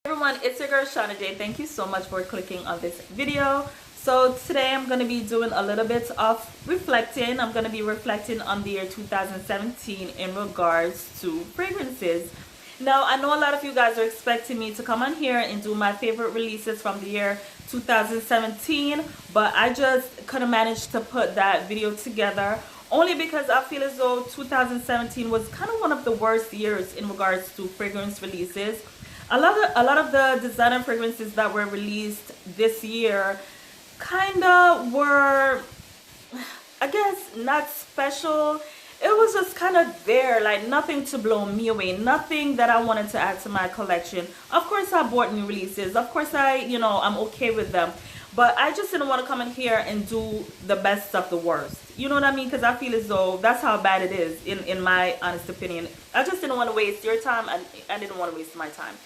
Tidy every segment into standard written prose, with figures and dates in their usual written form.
Everyone, it's your girl Shanajscents. Thank you so much for clicking on this video. So today I'm going to be doing a little bit of reflecting. I'm going to be reflecting on the year 2017 in regards to fragrances. Now, I know a lot of you guys are expecting me to come on here and do my favorite releases from the year 2017, but I just couldn't manage to put that video together, only because I feel as though 2017 was kind of one of the worst years in regards to fragrance releases. A lot of the designer fragrances that were released this year kind of were, I guess, not special. It was just kind of there, like nothing to blow me away, nothing that I wanted to add to my collection. Of course I bought new releases, of course I'm okay with them, but I just didn't want to come in here and do the best of the worst, you know what I mean? Because I feel as though that's how bad it is, in my honest opinion. I just didn't want to waste your time, and I didn't want to waste my time.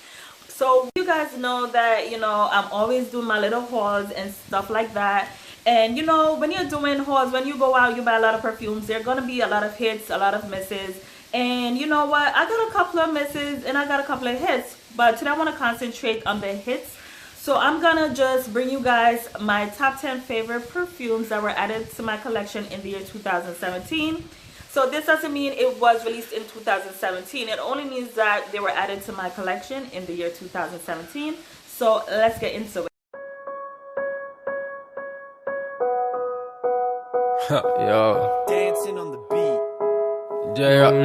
So you guys know that I'm always doing my little hauls and stuff like that. And when you're doing hauls, when you go out, you buy a lot of perfumes, there are gonna be a lot of hits, a lot of misses. And you know what, I got a couple of misses and I got a couple of hits, but today I want to concentrate on the hits. So I'm gonna just bring you guys my top 10 favorite perfumes that were added to my collection in the year 2017. So this doesn't mean it was released in 2017. It only means that they were added to my collection in the year 2017. So let's get into it. Yo, dancing on the beat. J Rakk.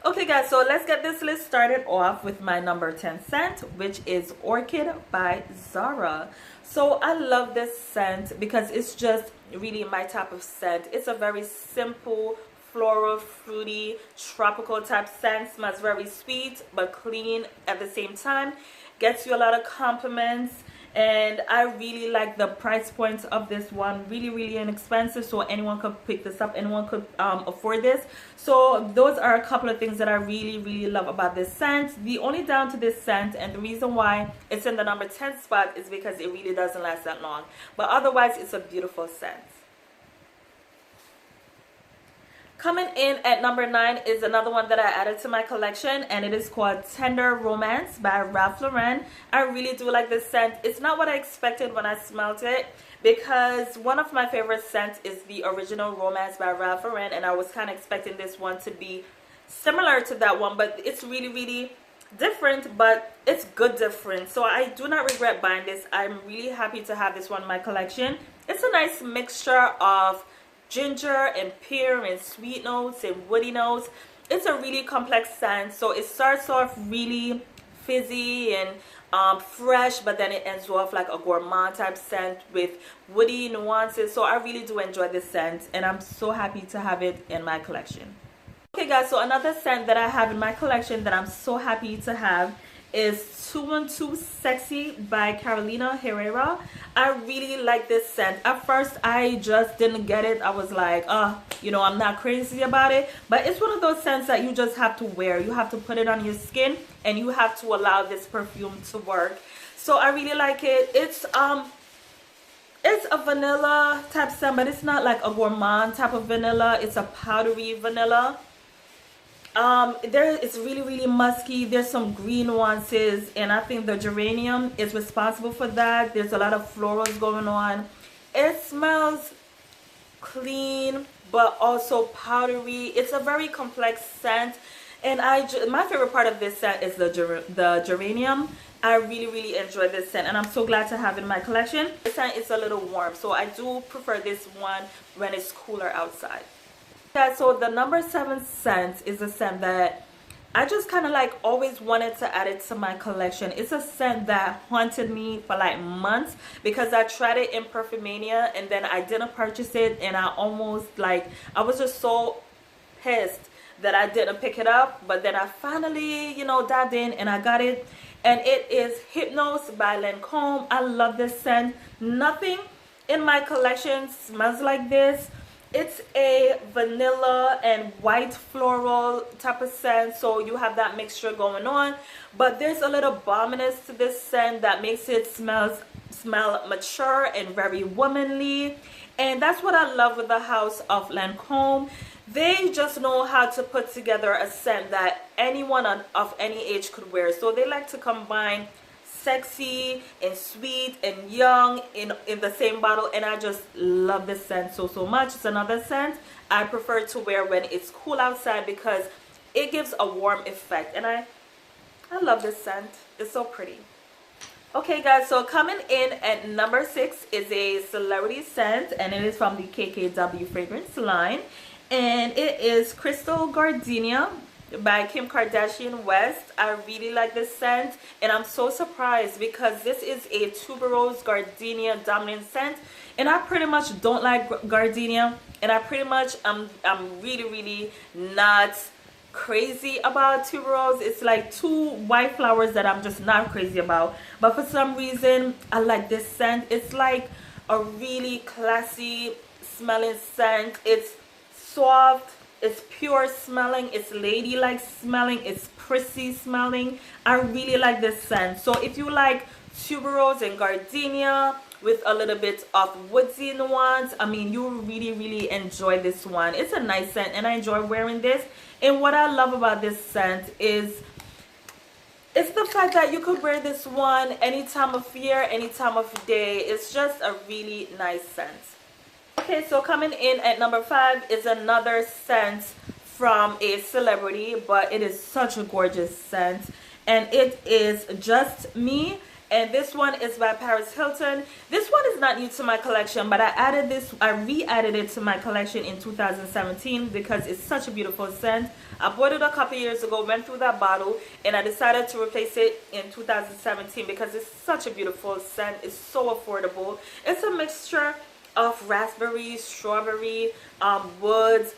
Okay guys, so let's get this list started off with my number 10 scent, which is Orchid by Zara. So I love this scent because it's just really my type of scent. It's a very simple, floral, fruity, tropical type scent. Smells very sweet but clean at the same time. Gets you a lot of compliments. And I really like the price point of this one. Really inexpensive, so anyone could pick this up, anyone could afford this. So those are a couple of things that I really love about this scent. The only down to this scent, and the reason why it's in the number 10 spot, is because it really doesn't last that long, but otherwise it's a beautiful scent. Coming in at number 9 is another one that I added to my collection, and it is called Tender Romance by Ralph Lauren. I really do like this scent. It's not what I expected when I smelled it, because one of my favorite scents is the original Romance by Ralph Lauren, and I was kind of expecting this one to be similar to that one, but it's really different, but it's good different. So I do not regret buying this. I'm really happy to have this one in my collection. It's a nice mixture of ginger and pear and sweet notes and woody notes. It's a really complex scent. So it starts off really fizzy and fresh, but then it ends off like a gourmand type scent with woody nuances. So I really do enjoy this scent, and I'm so happy to have it in my collection. Okay guys, so another scent that I have in my collection that I'm so happy to have is 212 Sexy by Carolina Herrera. I really like this scent. At first I just didn't get it. I was like, I'm not crazy about it, but it's one of those scents that you just have to wear. You have to put it on your skin, and you have to allow this perfume to work. So I really like it. It's a vanilla type scent, but it's not like a gourmand type of vanilla. It's a powdery vanilla. It's really musky. There's some green nuances, and I think the geranium is responsible for that. There's a lot of florals going on. It smells clean but also powdery. It's a very complex scent, and my favorite part of this scent is the geranium. I really enjoy this scent, and I'm so glad to have it in my collection. This scent is a little warm, so I do prefer this one when it's cooler outside. Yeah, so the number 7 scent is a scent that I just kind of like always wanted to add it to my collection. It's a scent that haunted me for like months, because I tried it in Perfumania and then I didn't purchase it, and I was just so pissed that I didn't pick it up. But then I finally dived in and I got it, and it is Hypnose by Lancome. I love this scent. Nothing in my collection smells like this. It's a vanilla and white floral type of scent, so you have that mixture going on, but there's a little balminess to this scent that makes it smell mature and very womanly. And that's what I love with the house of Lancome. they just know how to put together a scent that anyone of any age could wear. So they like to combine sexy and sweet and young in the same bottle, and I just love this scent so much. It's another scent I prefer to wear when it's cool outside because it gives a warm effect, and I love this scent. It's so pretty. Okay guys, so coming in at number 6 is a celebrity scent, and it is from the KKW fragrance line, and it is Crystal Gardenia by Kim Kardashian-West. I really like this scent, and I'm so surprised because this is a tuberose gardenia dominant scent, and I pretty much don't like gardenia, and I pretty much I'm really not crazy about tuberose. It's like two white flowers that I'm just not crazy about, but for some reason I like this scent. It's like a really classy smelling scent. It's soft, it's pure smelling, it's ladylike smelling, it's prissy smelling. I really like this scent. So if you like tuberose and gardenia with a little bit of woodsy nuance, I mean, you really enjoy this one. It's a nice scent, and I enjoy wearing this. And what I love about this scent is it's the fact that you could wear this one any time of year, any time of day. It's just a really nice scent. Okay, so coming in at number 5 is another scent from a celebrity, but it is such a gorgeous scent, and it is Just Me, and this one is by Paris Hilton. This one is not new to my collection, but I re-added it to my collection in 2017 because it's such a beautiful scent. I bought it a couple years ago, went through that bottle, and I decided to replace it in 2017 because it's such a beautiful scent. It's so affordable. It's a mixture of raspberry, strawberry, woods.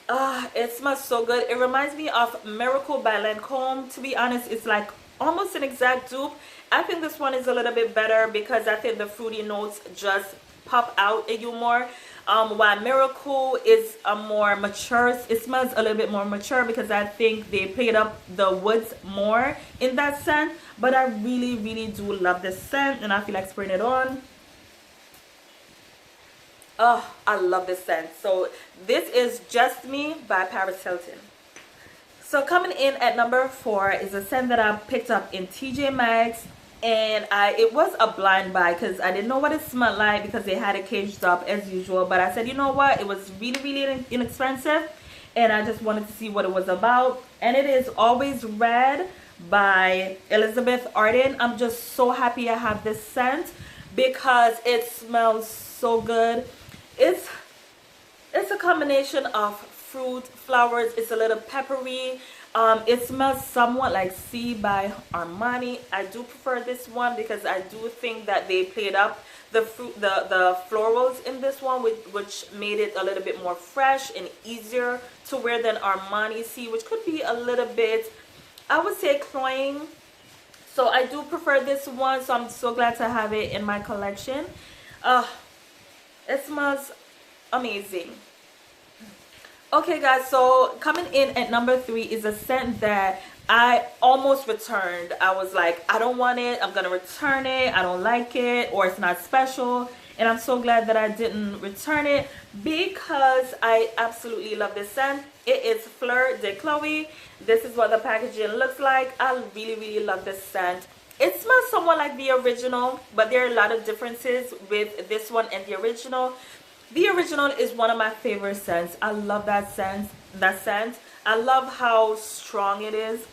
It smells so good. It reminds me of Miracle by Lancome. To be honest, it's like almost an exact dupe. I think this one is a little bit better because I think the fruity notes just pop out at you more. While Miracle is a more mature, it smells a little bit more mature because I think they played up the woods more in that scent. But I really do love this scent, and I feel like spraying it on. Oh, I love this scent. So this is Just Me by Paris Hilton. So coming in at number 4 is a scent that I picked up in TJ Maxx, and it was a blind buy because I didn't know what it smelled like because they had it caged up as usual. But I said, you know what, it was really inexpensive, and I just wanted to see what it was about. And it is Always Red by Elizabeth Arden. I'm just so happy I have this scent because it smells so good. It's a combination of fruit, flowers. It's a little peppery. It smells somewhat like Sea by Armani. I do prefer this one because I do think that they played up the fruit, the florals in this one, which made it a little bit more fresh and easier to wear than Armani Sea, which could be a little bit, I would say, cloying. So I do prefer this one, so I'm so glad to have it in my collection. It smells amazing. Okay guys, so coming in at number 3 is a scent that I almost returned. I was like, I don't want it, I'm gonna return it, I don't like it, or it's not special. And I'm so glad that I didn't return it because I absolutely love this scent. It is Fleur de Chloe. This is what the packaging looks like. I really love this scent. It smells somewhat like the original, but there are a lot of differences with this one and the original. The original is one of my favorite scents. I love that scent. I love how strong it is.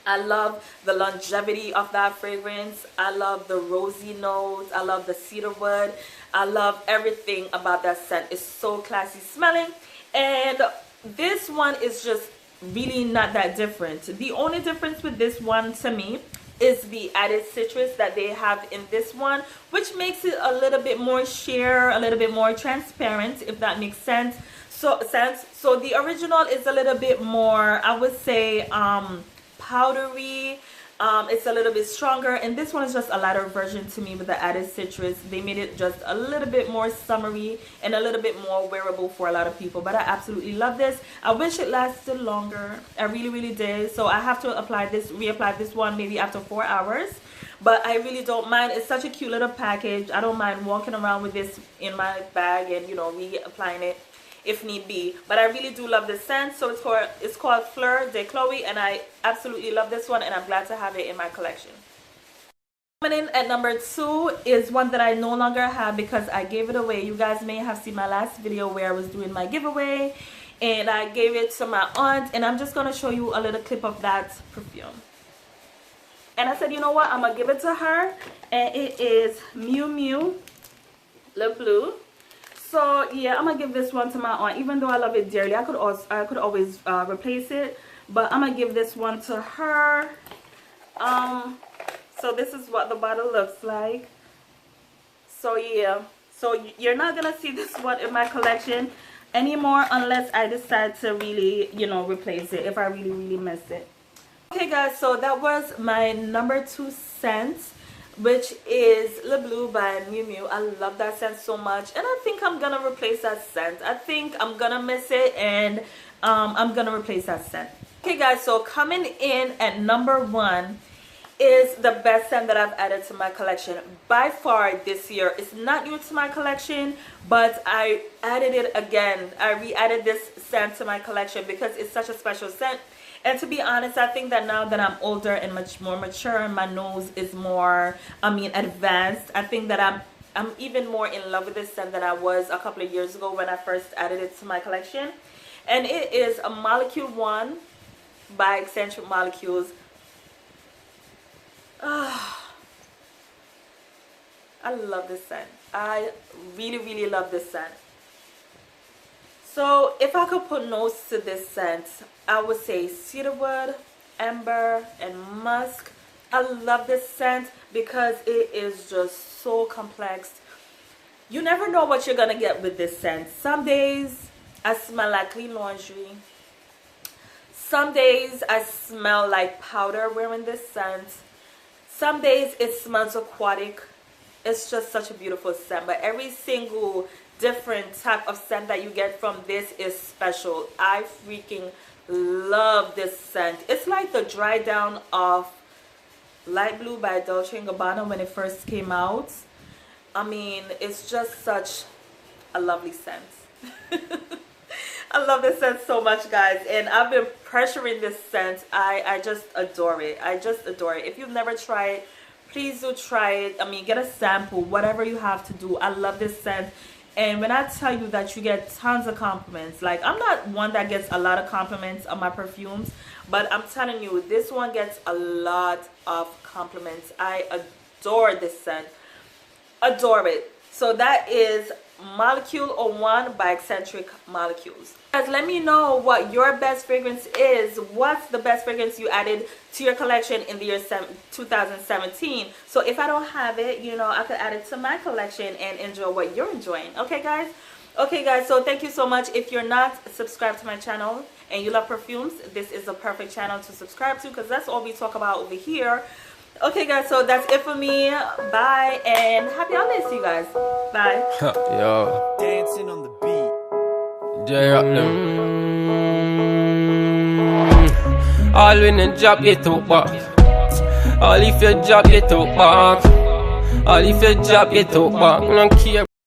I love the longevity of that fragrance. I love the rosy notes. I love the cedarwood. I love everything about that scent. It's so classy smelling. And this one is just really not that different. The only difference with this one to me is the added citrus that they have in this one, which makes it a little bit more sheer, a little bit more transparent, if that makes sense. So the original is a little bit more, I would say, powdery. It's a little bit stronger, and this one is just a lighter version to me with the added citrus. They made it just a little bit more summery and a little bit more wearable for a lot of people, but I absolutely love this. I wish it lasted longer. I really did. So I have to reapply this one maybe after 4 hours, but I really don't mind. It's such a cute little package. I don't mind walking around with this in my bag and, you know, reapplying it. if need be. But I really do love this scent. So it's called Fleur de Chloe, and I absolutely love this one, and I'm glad to have it in my collection. Coming in at number 2 is one that I no longer have because I gave it away. You guys may have seen my last video where I was doing my giveaway, and I gave it to my aunt, and I'm just going to show you a little clip of that perfume. And I said, you know what, I'm going to give it to her, and it is Miu Miu Le Bleu. So yeah, I'm going to give this one to my aunt. Even though I love it dearly, I could always replace it, but I'm going to give this one to her. So this is what the bottle looks like. So yeah, so you're not gonna see this one in my collection anymore unless I decide to really, you know, replace it, if I really miss it. Okay guys, so that was my number 2 scent, which is Le Bleu by Miu Miu. I love that scent so much, and I think I'm gonna replace that scent. I think I'm gonna miss it, and I'm gonna replace that scent. Okay guys, so coming in at number 1 is the best scent that I've added to my collection by far this year. It's not new to my collection, but I added it again. I re-added this scent to my collection because it's such a special scent. And to be honest, I think that now that I'm older and much more mature, my nose is more, advanced, I think that I'm even more in love with this scent than I was a couple of years ago when I first added it to my collection. And it is a Molecule 1 by Eccentric Molecules. I love this scent. I really love this scent. So if I could put notes to this scent, I would say cedarwood, amber, and musk. I love this scent because it is just so complex. You never know what you're gonna get with this scent. Some days I smell like clean laundry. Some days I smell like powder wearing this scent. Some days it smells aquatic. It's just such a beautiful scent. But every single different type of scent that you get from this is special. I freaking love this scent. It's like the dry down of Light Blue by Dolce & Gabbana when it first came out. I mean, it's just such a lovely scent. I love this scent so much, guys, and I've been pressuring this scent. I just adore it. I just adore it. If you've never tried, please do try it. I mean, get a sample, whatever you have to do. I love this scent, and when I tell you that you get tons of compliments, like, I'm not one that gets a lot of compliments on my perfumes, but I'm telling you, this one gets a lot of compliments. I adore this scent. Adore it. So that is Molecule 01 by Eccentric Molecules. Guys, let me know what your best fragrance is. What's the best fragrance you added to your collection in the year 2017? So if I don't have it, you know, I could add it to my collection and enjoy what you're enjoying. Okay guys? Okay guys, so thank you so much. If you're not subscribed to my channel and you love perfumes, this is the perfect channel to subscribe to because that's all we talk about over here. Okay guys, so that's it for me. Bye, and happy holidays to you guys. Bye. Yo. Dancing on the beat. J Rakk All when you drop it to back. All if you drop it to back. All if you drop it to back. I don't care.